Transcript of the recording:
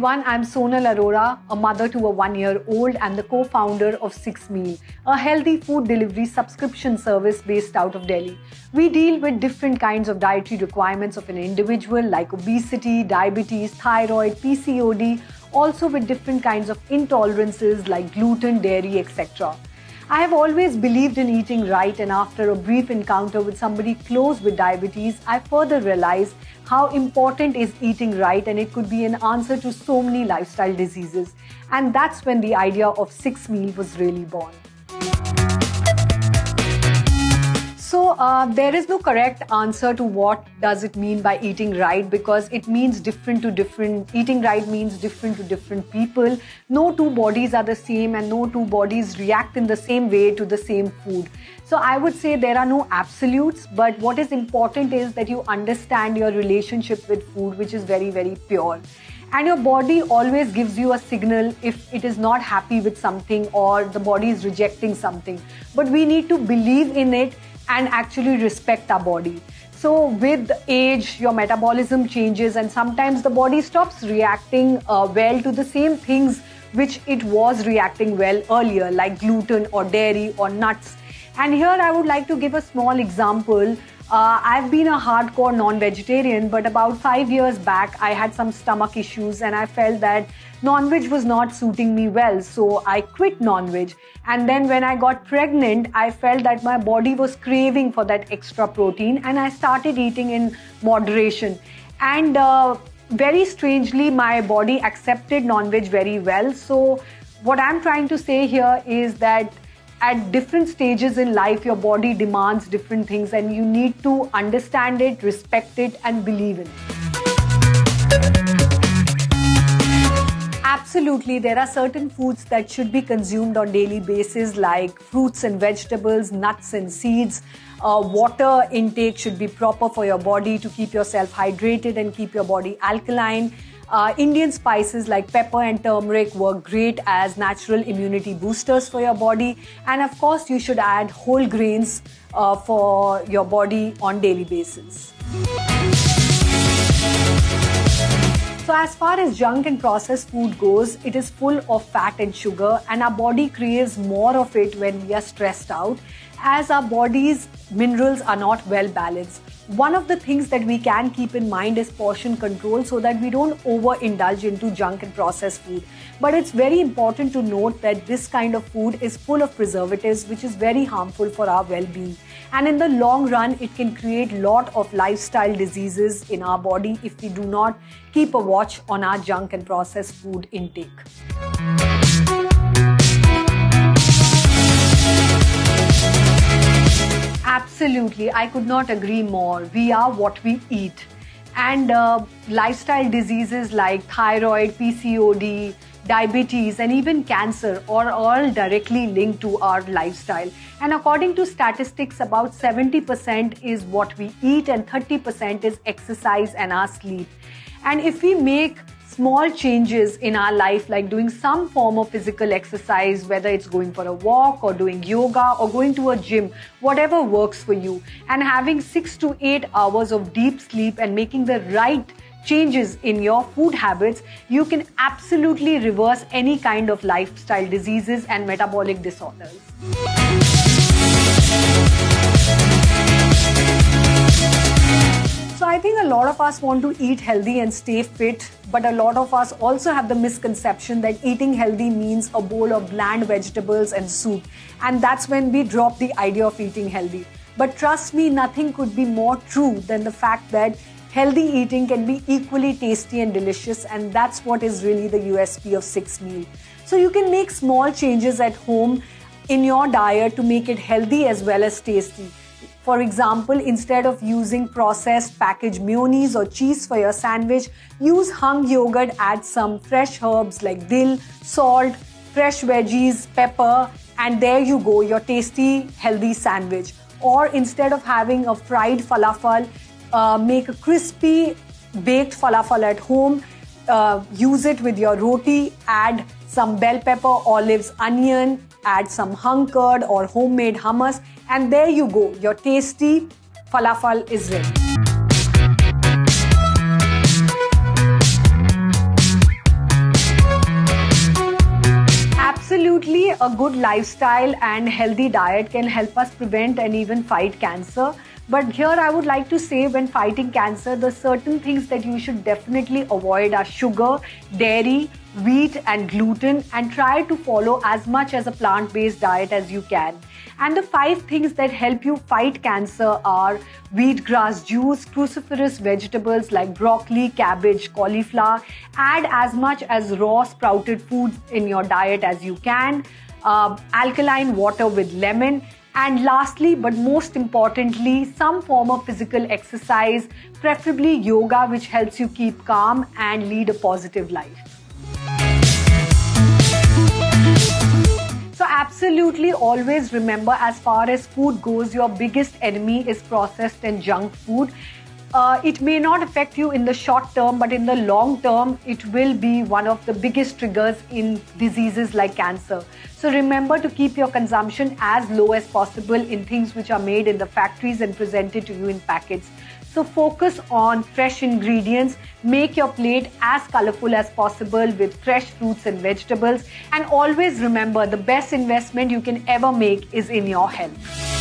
everyone, I'm Sonal Arora, a mother to a 1-year-old and the co-founder of 6Meal, a healthy food delivery subscription service based out of Delhi. We deal with different kinds of dietary requirements of an individual like obesity, diabetes, thyroid, PCOD, also with different kinds of intolerances like gluten, dairy, etc. I have always believed in eating right, and after a brief encounter with somebody close with diabetes, I further realized how important is eating right, and it could be an answer to so many lifestyle diseases. And that's when the idea of 6Meal was really born. So there is no correct answer to what does it mean by eating right, because it means different to different. Eating right means different to different people. No two bodies are the same and no two bodies react in the same way to the same food. So I would say there are no absolutes, but what is important is that you understand your relationship with food, which is very, very pure. And your body always gives you a signal if it is not happy with something or the body is rejecting something. But we need to believe in it and actually respect our body. So with age, your metabolism changes and sometimes the body stops reacting well to the same things which it was reacting well earlier, like gluten or dairy or nuts. And here I would like to give a small example. I've been a hardcore non-vegetarian, but about 5 years back, I had some stomach issues and I felt that non-veg was not suiting me well. So I quit non-veg. And then when I got pregnant, I felt that my body was craving for that extra protein and I started eating in moderation. And very strangely, my body accepted non-veg very well. So what I'm trying to say here is that at different stages in life, your body demands different things and you need to understand it, respect it, and believe in it. Absolutely, there are certain foods that should be consumed on a daily basis like fruits and vegetables, nuts and seeds. Water intake should be proper for your body to keep yourself hydrated and keep your body alkaline. Indian spices like pepper and turmeric work great as natural immunity boosters for your body. And of course, you should add whole grains for your body on daily basis. So as far as junk and processed food goes, it is full of fat and sugar, and our body craves more of it when we are stressed out, as our body's minerals are not well balanced. One of the things that we can keep in mind is portion control so that we don't overindulge into junk and processed food. But it's very important to note that this kind of food is full of preservatives, which is very harmful for our well-being. And in the long run, it can create a lot of lifestyle diseases in our body if we do not keep a watch on our junk and processed food intake. Absolutely, I could not agree more. We are what we eat. And lifestyle diseases like thyroid, PCOD, diabetes, and even cancer are all directly linked to our lifestyle. And according to statistics, about 70% is what we eat and 30% is exercise and our sleep. And if we make small changes in our life, like doing some form of physical exercise, whether it's going for a walk or doing yoga or going to a gym, whatever works for you, and having 6 to 8 hours of deep sleep and making the right changes in your food habits, you can absolutely reverse any kind of lifestyle diseases and metabolic disorders. So I think a lot of us want to eat healthy and stay fit, but a lot of us also have the misconception that eating healthy means a bowl of bland vegetables and soup. And that's when we drop the idea of eating healthy. But trust me, nothing could be more true than the fact that healthy eating can be equally tasty and delicious, and that's what is really the USP of 6Meal. So you can make small changes at home in your diet to make it healthy as well as tasty. For example, instead of using processed packaged mayonnaise or cheese for your sandwich, use hung yogurt, add some fresh herbs like dill, salt, fresh veggies, pepper, and there you go, your tasty, healthy sandwich. Or instead of having a fried falafel, make a crispy baked falafel at home, use it with your roti, add some bell pepper, olives, onion, add some hung curd or homemade hummus, and there you go, your tasty falafel is ready. a good lifestyle and healthy diet can help us prevent and even fight cancer. But here I would like to say, when fighting cancer, the certain things that you should definitely avoid are sugar, dairy, wheat and gluten, and try to follow as much as a plant-based diet as you can. And the 5 things that help you fight cancer are wheatgrass juice, cruciferous vegetables like broccoli, cabbage, cauliflower. Add as much as raw sprouted foods in your diet as you can. Alkaline water with lemon. And lastly, but most importantly, some form of physical exercise, preferably yoga, which helps you keep calm and lead a positive life. So absolutely always remember, as far as food goes, your biggest enemy is processed and junk food. It may not affect you in the short term, but in the long term, it will be one of the biggest triggers in diseases like cancer. So remember to keep your consumption as low as possible in things which are made in the factories and presented to you in packets. So focus on fresh ingredients, make your plate as colorful as possible with fresh fruits and vegetables, and always remember the best investment you can ever make is in your health.